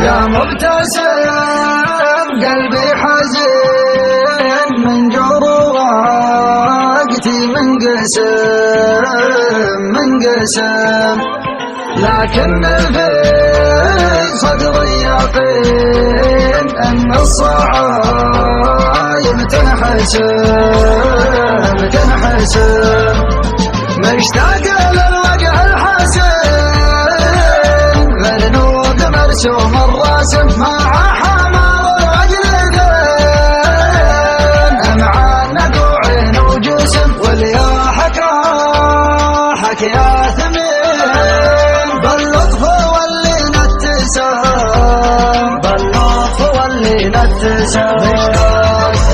يا مبتسم قلبي حزين من جروحتي منقسم لكن في صدري يقين ان الصعايب تنحسم مشتاق للوجه الحسين للنود مرسوم الراسم مع حمار وجلدين امعان وعين وجسم واليا حكاحك يا ثمين باللطف واللي نتسام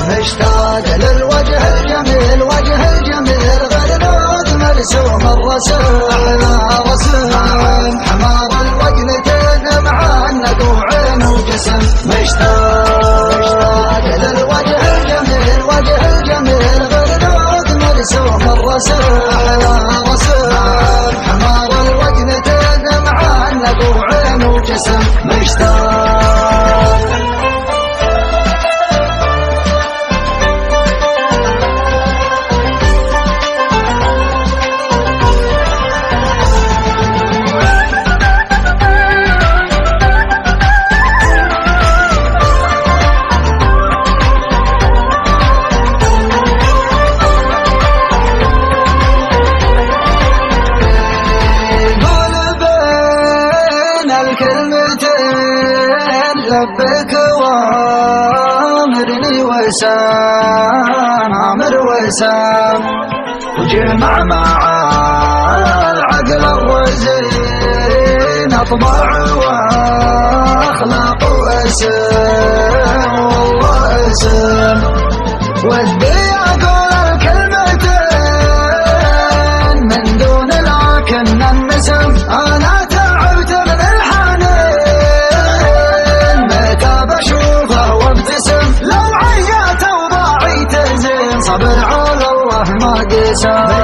مشتاق للوجه الجميل وجه الجميل غلود مرسوم الرسم احلى رسم حمار الوجنتين معان وعين وجسم مشتاق للوجه الجميل وجه الجميل غلود مرسوم الرسم احلى رسم حمار الوجنتين معان وعين وجسم مشتاق لبك وامرني عامر وسام وجمع مع العقل الرزين اطباع واخلاق واسم والله اسم ودي اقول الكلمتين من دون لكن النسم انا تعبت من الحنين متى بشوفه وابتسم لو عيت وضاعي تهزم صبر على الله ما قسم